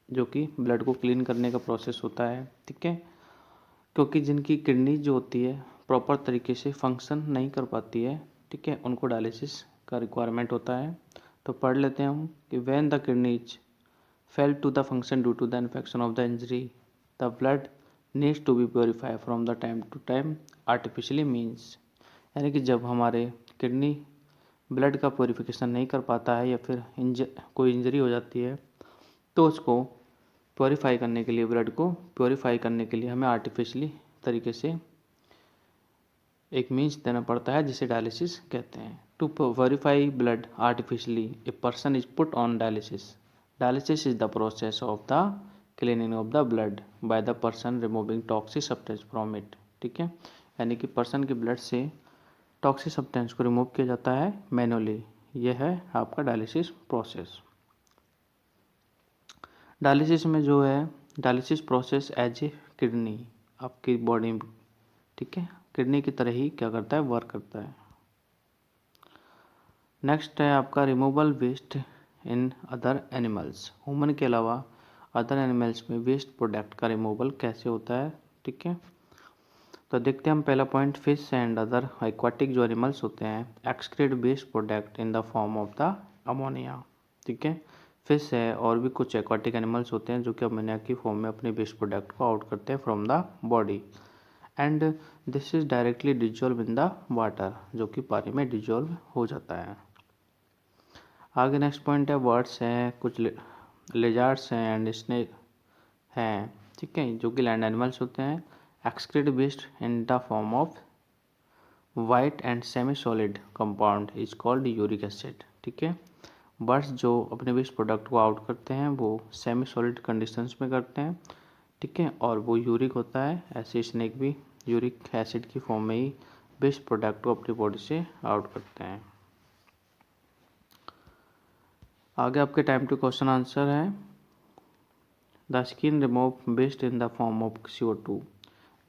जो कि ब्लड को क्लीन करने का प्रोसेस होता है। ठीक है, क्योंकि जिनकी किडनी जो होती है प्रॉपर तरीके से फंक्शन नहीं कर पाती है, ठीक है, उनको डायलिसिस का रिक्वायरमेंट होता है। तो पढ़ लेते हैं हम कि when the kidneys fail to the function due to the infection of the injury the blood needs to be purify from the time to time artificially means. यानी कि जब हमारे किडनी ब्लड का प्योरीफिकेशन नहीं कर पाता है या फिर कोई इंजरी हो जाती है तो उसको प्योरीफाई करने के लिए, ब्लड को प्योरीफाई करने के लिए हमें आर्टिफिशियली तरीके से एक मीन्स देना पड़ता है जिसे डायलिसिस कहते हैं। To purify blood artificially a person is put on dialysis. Dialysis is the process of the cleaning of the blood by the person removing toxic substance from it. ठीक है, यानी कि पर्सन के ब्लड से toxic substance को remove किया जाता है मैनुअली। यह है आपका डायलिसिस प्रोसेस। डायलिसिस में जो है dialysis process as a kidney आपकी बॉडी में, ठीक है, किडनी की तरह ही क्या करता है, वर्क करता है। नेक्स्ट है आपका removal waste in other animals. Human के अलावा अदर एनिमल्स में वेस्ट प्रोडक्ट का रिमूवल कैसे होता है। ठीक है, तो देखते हैं हम पहला point, fish and other aquatic जो एनिमल्स होते हैं excrete waste product in the form of the ammonia. ठीक है, फिश है और भी कुछ एक्वाटिक एनिमल्स होते हैं जो कि अमोनिया की फॉर्म में अपने वेस्ट प्रोडक्ट को आउट करते हैं from the body and this is directly dissolve in the water, जो कि पानी में डिजॉल्व हो जाता है। आगे नेक्स्ट पॉइंट है बर्ड्स हैं, कुछ लेजार्ड्स हैं एंड स्नेक हैं, ठीक है, जो कि लैंड एनिमल्स होते हैं excrete waste in the form of white and semi solid compound is called uric acid. ठीक है, बर्ड्स जो अपने वेस्ट प्रोडक्ट को आउट करते हैं वो सेमी सॉलिड कंडीशंस में करते हैं, ठीक है, और वो यूरिक होता है। ऐसे स्नेक भी यूरिक एसिड की फॉर्म में ही वेस्ट प्रोडक्ट को अपनी बॉडी से आउट करते हैं। आगे आपके टाइम टू क्वेश्चन आंसर है the skin remove waste in the form of CO2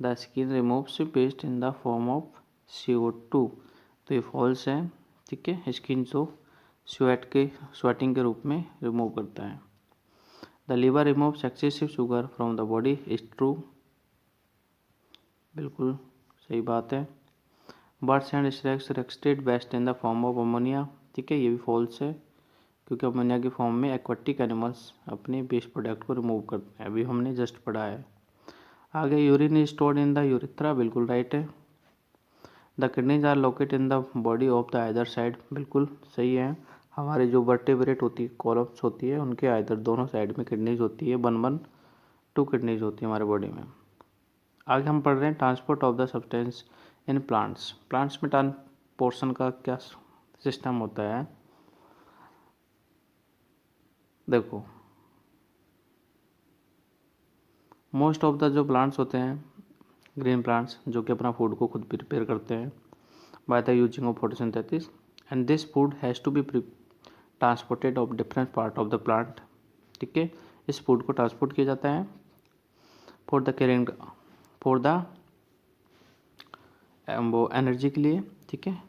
the skin removes waste in the form of CO2। तो ये फॉल्स है, ठीक है। स्किन जो स्वेटिंग के रूप में रिमूव करता है। The liver removes excessive sugar from the body is true. बिल्कुल सही बात है। बर्ड्स एंड स्नेक्स रेक्सटेड waste in the form of ammonia, ठीक है, ये भी फॉल्स है, क्योंकि अमोनिया की फॉर्म में एक्वाटिक एनिमल्स अपने वेस्ट प्रोडक्ट को रिमूव करते हैं, अभी हमने जस्ट पढ़ा है। आगे urine is stored in the urethra, बिल्कुल राइट है। The kidneys are located in the body of the other side, बिल्कुल सही है। हमारे जो वर्टेब्रेट होती है, कॉलम्स होती है, उनके आइदर दोनों साइड में किडनीज होती है, 2 किडनीज होती है हमारे बॉडी में। आगे हम पढ़ रहे हैं transport of the substance in plants. Plants में ट्रांसपोर्शन का क्या सिस्टम होता है, देखो मोस्ट ऑफ द जो प्लांट्स होते हैं, ग्रीन प्लांट्स, जो कि अपना फूड को खुद प्रिपेयर करते हैं by the using of photosynthesis, and this food has to be transported of different part of the plant, ठीक है। इस फूड को ट्रांसपोर्ट किया जाता है for the carrying, for the वो एनर्जी के लिए, ठीक है।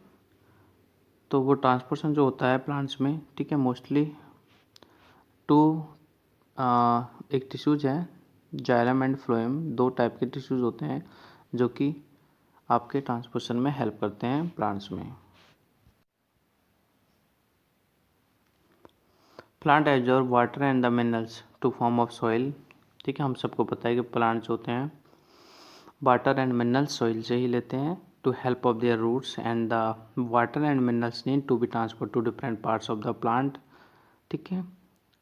तो वो ट्रांसपोर्टेशन जो होता है प्लांट्स में, ठीक है, मोस्टली टू एक टिश्यूज है, जाइलम एंड फ्लोएम, 2 टाइप के टिश्यूज होते हैं जो कि आपके ट्रांसपोर्टेशन में हेल्प करते हैं प्लांट्स में। Plant absorb water and the minerals to form of soil, ठीक है। हम सबको पता है कि प्लांट्स होते हैं वाटर एंड मिनरल्स सॉइल से ही लेते हैं to help of their roots, and the water and minerals need to be transferred to different parts of the plant, ठीक है,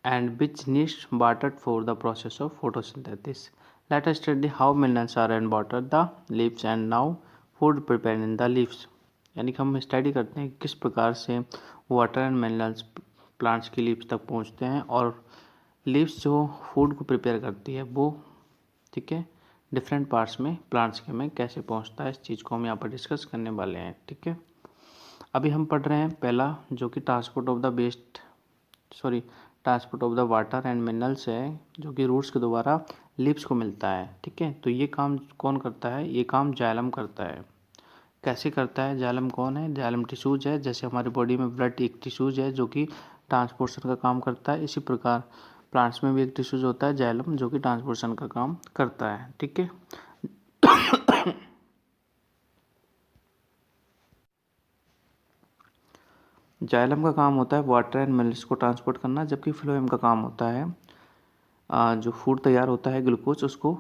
and which needs water for the process of photosynthesis. Let us study how minerals are and water the leaves and now food prepared in the leaves। यानी कि हम study करते हैं किस प्रकार से वाटर एंड मिनरल्स प्लांट्स की leaves तक पहुंचते हैं और लीव्स जो फूड को प्रिपेयर करती है वो, ठीक है, डिफरेंट पार्ट्स में प्लांट्स के में कैसे पहुंचता है, इस चीज़ को हम यहाँ पर डिस्कस करने वाले हैं, ठीक है। अभी हम पढ़ रहे हैं पहला, जो कि transport of the water and minerals है, जो कि रूट्स के द्वारा लीव्स को मिलता है, ठीक है। तो ये काम कौन करता है, ये काम जाइलम करता है। कैसे करता है, जाइलम कौन है, जाइलम टिश्यूज है। जैसे हमारी बॉडी में ब्लड एक टिश्यूज है जो कि ट्रांसपोर्टेशन का काम करता है, इसी प्रकार प्लांट्स में भी एक टिश्यूज होता है जाइलम, जो कि ट्रांसपोर्टेशन का काम करता है, ठीक है। जाइलम का काम होता है वाटर एंड मिनरल्स को ट्रांसपोर्ट करना, जबकि फ्लोएम का काम होता है जो फूड तैयार होता है ग्लूकोज उसको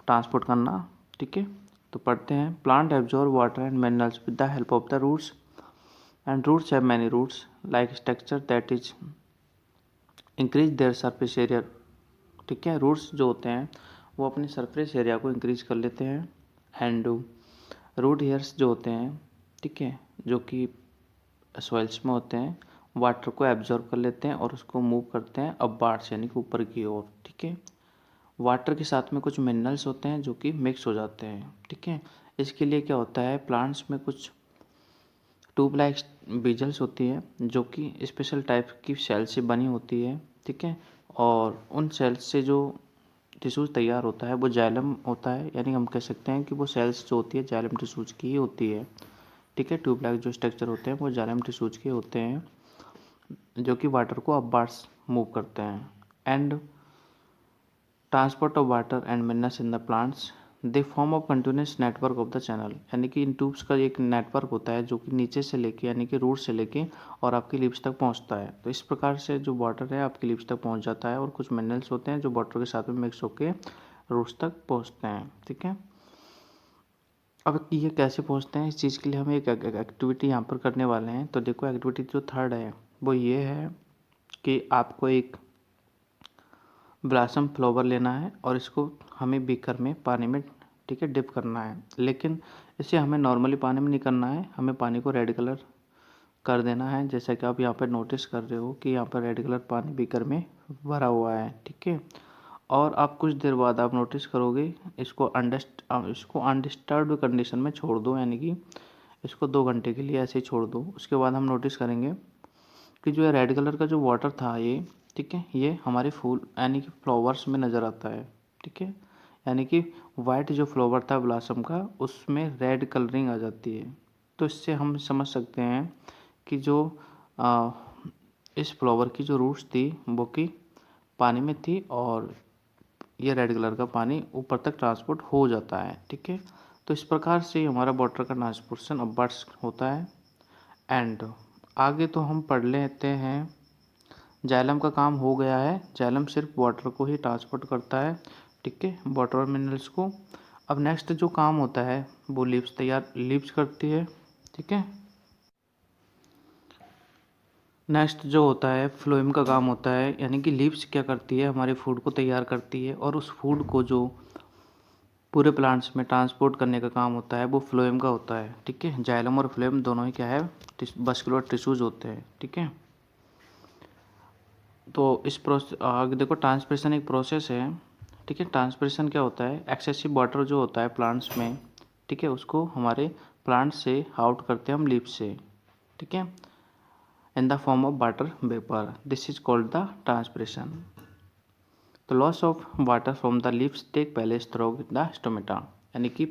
ट्रांसपोर्ट करना, ठीक है। तो पढ़ते हैं plant absorb water and minerals with the help of the roots, and roots have many roots like structure that is increase their surface area, ठीक है। रूट्स जो होते हैं वो अपने सरफेस एरिया को इंक्रीज कर लेते हैं, एंड रूट हेयर्स जो होते हैं, ठीक है, जो कि सॉइल्स में होते हैं, वाटर को एब्जॉर्ब कर लेते हैं और उसको मूव करते हैं अपवार्ड्स यानी कि ऊपर की ओर, ठीक है। वाटर के साथ में कुछ मिनरल्स होते हैं जो कि मिक्स हो जाते हैं, ठीक है। इसके लिए क्या होता है, प्लांट्स में कुछ ट्यूब लाइक बीजल्स होती है जो कि स्पेशल टाइप की सेल से बनी होती है, ठीक है। और उन सेल्स से जो टिश्यूज तैयार होता है वो जाइलम होता है, यानी हम कह सकते हैं कि वो सेल्स जो होती है जाइलम टिश्यूज की ही होती है, ठीक है। ट्यूब लाइक जो स्ट्रक्चर होते हैं वो जाइलम टिश्यूज के होते हैं जो कि वाटर को अपवार्ड्स मूव करते हैं, and transport of water and minerals in the plants they form of continuous network of the channel, यानी कि इन ट्यूब्स का एक नेटवर्क होता है जो कि नीचे से लेके यानी कि रूट से लेके और आपकी लीव्स तक पहुंचता है। तो इस प्रकार से जो वाटर है आपकी लीव्स तक पहुंच जाता है और कुछ मिनरल्स होते हैं जो वाटर के साथ में मिक्स होकर रूट्स तक पहुँचते हैं, ठीक है। अब ये कैसे पहुँचते हैं, इस चीज़ के लिए हम एक एक्टिविटी यहाँ पर करने वाले हैं। तो देखो एक्टिविटी जो थर्ड है वो ये है कि आपको एक ब्लॉसम फ्लावर लेना है और इसको हमें बीकर में पानी में, ठीक है, डिप करना है। लेकिन इसे हमें नॉर्मली पानी में नहीं करना है, हमें पानी को रेड कलर कर देना है, जैसा कि आप यहाँ पर नोटिस कर रहे हो कि यहाँ पर रेड कलर पानी बीकर में भरा हुआ है, ठीक है। और आप कुछ देर बाद आप नोटिस करोगे इसको अनडिस्टर्ब्ड कंडीशन में छोड़ दो, यानी कि इसको 2 घंटे के लिए ऐसे ही छोड़ दो। उसके बाद हम नोटिस करेंगे कि जो रेड कलर का जो वाटर था ये, ठीक है, ये हमारे फूल यानी कि फ्लावर्स में नज़र आता है, ठीक है। यानी कि वाइट जो फ्लावर था ब्लॉसम का उसमें रेड कलरिंग आ जाती है। तो इससे हम समझ सकते हैं कि जो आ, इस फ्लावर की जो रूट्स थी वो कि पानी में थी और ये रेड कलर का पानी ऊपर तक ट्रांसपोर्ट हो जाता है। ठीक है, तो इस प्रकार से हमारा वाटर का ट्रांसपोर्टेशन अपवर्ड्स होता है। एंड आगे तो हम पढ़ लेते हैं, जाइलम का काम हो गया है। जाइलम सिर्फ वाटर को ही ट्रांसपोर्ट करता है, ठीक है, वाटर और मिनरल्स को। अब नेक्स्ट जो काम होता है वो लीव्स करती है। ठीक है, नेक्स्ट जो होता है फ्लोएम का काम होता है, यानी कि लीव्स क्या करती है, हमारे फूड को तैयार करती है और उस फूड को जो पूरे प्लांट्स में ट्रांसपोर्ट करने का काम होता है वो फ्लोएम का होता है। ठीक है, जाइलम और फ्लोएम दोनों ही क्या है, मस्कुलर टिश्यूज होते हैं। ठीक है, तो इस प्रोसेस आगे देखो, ट्रांसपिरेशन एक प्रोसेस है। ठीक है, ट्रांसपिरेशन क्या होता है, एक्सेसिव वाटर जो होता है प्लांट्स में, ठीक है, उसको हमारे प्लांट से आउट करते हैं हम लीव्स से। ठीक है, in the form of water vapour, this is called the transpiration. तो loss of water from the leaves take place through the stomata, यानी कि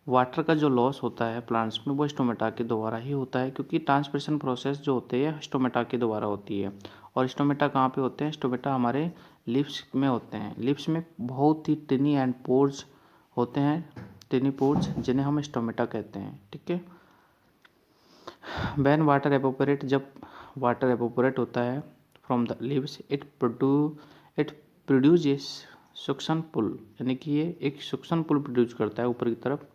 वाटर का जो लॉस होता है प्लांट्स में वो स्टोमेटा के द्वारा ही होता है, क्योंकि ट्रांसपिरेशन प्रोसेस जो होती है स्टोमेटा के द्वारा होती है। और स्टोमेटा कहाँ पे होते हैं, स्टोमेटा हमारे लिप्स में होते हैं। लिप्स में बहुत ही टिनी एंड पोर्स होते हैं, टिनी पोर्स, जिन्हें हम स्टोमेटा कहते हैं। ठीक है, व्हेन वाटर एपोपरेट, जब वाटर एपोपरेट होता है from the leaves, it produce suction pull, यानी कि ये एक सुक्शन पुल प्रोड्यूस करता है ऊपर की तरफ,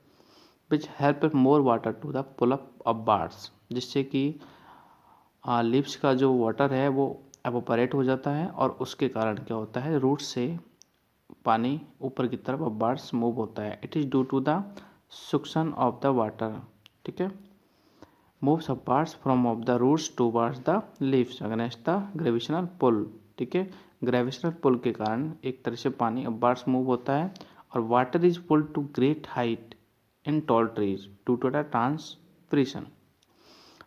which help more water to the pull up upwards, जिससे कि लिप्स का जो वाटर है वो एपोपरेट हो जाता है और उसके कारण क्या होता है, रूट से पानी ऊपर की तरफ अपवार्ड्स मूव होता है। It is due to the suction of the water. ठीक है, moves upwards from of the roots towards the leaves against the gravitational pull। ठीक है, ग्रेविटेशनल पुल के कारण एक तरह से पानी अपवार्ड्स मूव होता है और water is pulled to great height in tall trees due to the transpiration.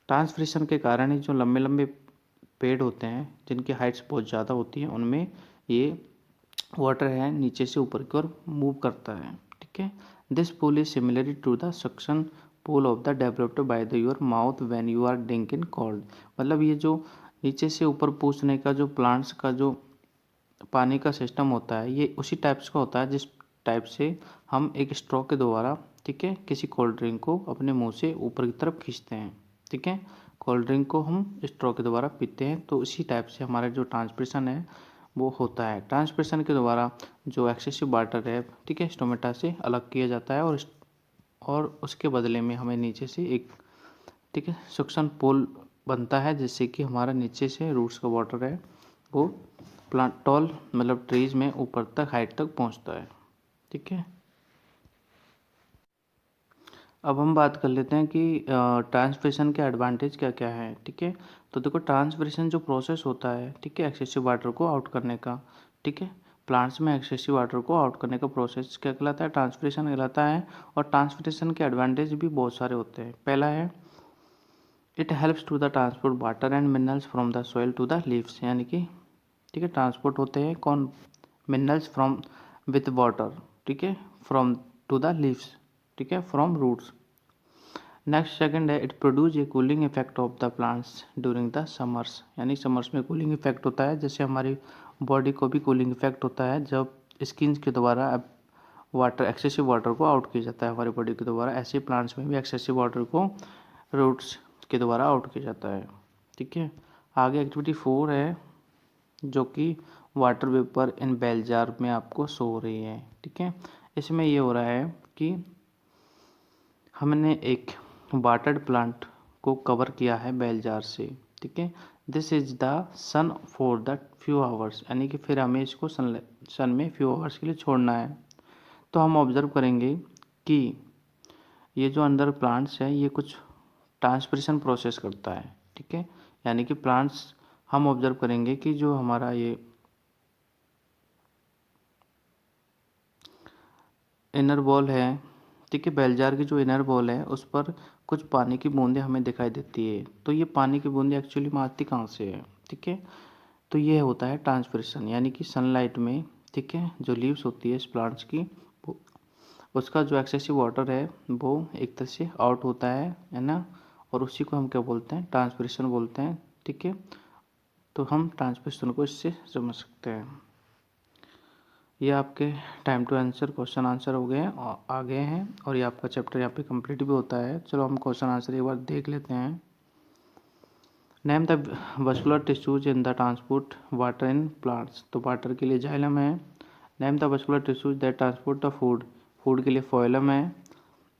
Transpiration के कारण ही जो लंबे लंबे पेड़ होते हैं जिनकी हाइट्स बहुत ज़्यादा होती हैं उनमें ये वाटर है नीचे से ऊपर की ओर मूव करता है। ठीक है, this pull is similar to the suction pull of the developed by the your mouth when you are drinking cold. मतलब ये जो नीचे से ऊपर पूछने का जो प्लांट्स का जो पानी का सिस्टम होता है ये उसी टाइप्स का होता है जिस टाइप से हम एक स्ट्रॉ के द्वारा, ठीक है, किसी कोल्ड ड्रिंक को अपने मुंह से ऊपर की तरफ खींचते हैं। ठीक है, कोल्ड ड्रिंक को हम स्ट्रॉ के द्वारा पीते हैं, तो इसी टाइप से हमारा जो ट्रांसपिरेशन है वो होता है। ट्रांसपिरेशन के द्वारा जो एक्सेसिव वाटर है, ठीक है, स्टोमेटा से अलग किया जाता है और उसके बदले में हमें नीचे से एक, ठीक है, सक्शन पोल बनता है जिससे कि हमारा नीचे से रूट्स का वाटर है वो प्लांट टॉल मतलब ट्रीज में ऊपर तक हाइट तक पहुंचता है। ठीक है, अब हम बात कर लेते हैं कि ट्रांसपिरेशन के एडवांटेज क्या क्या है। ठीक है, तो देखो ट्रांसपिरेशन जो प्रोसेस होता है, ठीक है, एक्सेसिव वाटर को आउट करने का, ठीक है, प्लांट्स में एक्सेसिव वाटर को आउट करने का प्रोसेस क्या कहलाता है, ट्रांसपिरेशन कहलाता है। और ट्रांसपिरेशन के एडवांटेज भी बहुत सारे होते हैं। पहला है, it helps to the transport water and minerals from the soil to the leaves, यानी कि, ठीक है, ट्रांसपोर्ट होते हैं कौन, मिनरल्स फ्रॉम विथ वाटर, ठीक है, फ्रॉम टू द लीव्स, ठीक है, फ्रॉम रूट्स। नेक्स्ट सेकंड है, it produce a cooling effect of the plants during the summers, यानी समर्स में कूलिंग इफेक्ट होता है, जैसे हमारी बॉडी को भी कूलिंग इफेक्ट होता है जब स्किन के द्वारा वाटर एक्सेसिव वाटर को आउट किया जाता है हमारी बॉडी के द्वारा, ऐसे प्लांट्स में भी एक्सेसिव वाटर को रूट्स के द्वारा आउट किया जाता है। ठीक है, आगे एक्टिविटी 4 है जो कि water vapour in bell jar में आपको शो हो रही है। ठीक है, इसमें ये हो रहा है कि हमने एक वाटर्ड प्लांट को कवर किया है बेल जार से। ठीक है, this is the sun for the few hours, यानी कि फिर हमें इसको सन में फ्यू आवर्स के लिए छोड़ना है। तो हम ऑब्जर्व करेंगे कि ये जो अंदर प्लांट्स है ये कुछ ट्रांसपिरेशन प्रोसेस करता है। ठीक है, यानी कि प्लांट्स हम ऑब्जर्व करेंगे कि जो हमारा ये इनर वॉल है, ठीक है, बेलजार की जो इनर वॉल है उस पर कुछ पानी की बूंदें हमें दिखाई देती है। तो ये पानी की बूंदें एक्चुअली में आती कहाँ से है, ठीक है, तो ये होता है ट्रांसपिरेशन, यानी कि सनलाइट में, ठीक है, जो लीव्स होती है इस प्लांट्स की, वो उसका जो एक्सेसिव वाटर है वो एक तरह से आउट होता है ना, और उसी को हम क्या बोलते हैं, ट्रांसपिरेशन बोलते हैं। ठीक है, तो हम ट्रांसपिरेशन को इससे समझ सकते हैं। ये आपके time to answer question answer हो गए और आ गए हैं, और ये आपका चैप्टर यहाँ पे कंप्लीट भी होता है। चलो हम क्वेश्चन आंसर एक बार देख लेते हैं। Name the vascular tissues in the transport water in plants. तो वाटर के लिए जाइलम है। Name the vascular tissues that transport the food. Food के लिए फोइलम है।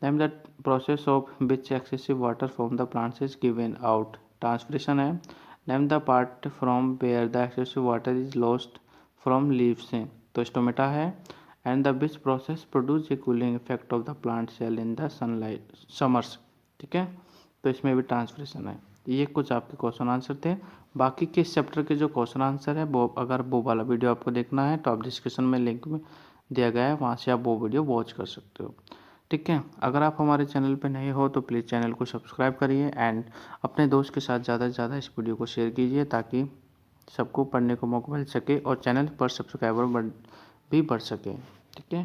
Name the process of which excessive water from the plants is given out. Transpiration है। Name the part from where the excessive water is lost from leaves है, तो stomata है। And the which process produce A cooling effect of the plant cell in the sunlight summers. ठीक है, तो इसमें भी transpiration है। ये कुछ आपके क्वेश्चन आंसर थे। बाकी के इस चैप्टर के जो क्वेश्चन आंसर है वो, अगर वो वाला वीडियो आपको देखना है तो आप डिस्क्रिप्शन में लिंक में दिया गया है, वहाँ से आप वो वीडियो वॉच कर सकते हो। ठीक है, अगर आप हमारे चैनल पर नए हो तो प्लीज़ चैनल को सब्सक्राइब करिए एंड अपने दोस्त के साथ ज़्यादा से ज़्यादा इस वीडियो को शेयर कीजिए, ताकि सबको पढ़ने को मौका मिल सके और चैनल पर सब्सक्राइबर भी बढ़ सके। ठीक है,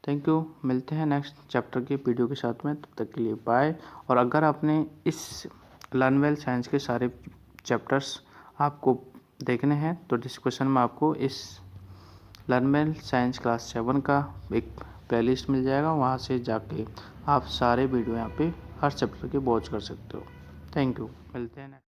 थैंक यू। मिलते हैं नेक्स्ट चैप्टर के वीडियो के साथ में, तब तक के लिए बाय। और अगर आपने इस लर्न वेल साइंस के सारे चैप्टर्स आपको देखने हैं तो डिस्क्रिप्शन में आपको इस लर्न वेल साइंस क्लास 7 का एक प्लेलिस्ट मिल जाएगा, वहाँ से जाके आप सारे वीडियो यहाँ पे हर चैप्टर के वॉच कर सकते हो। थैंक यू, मिलते हैं।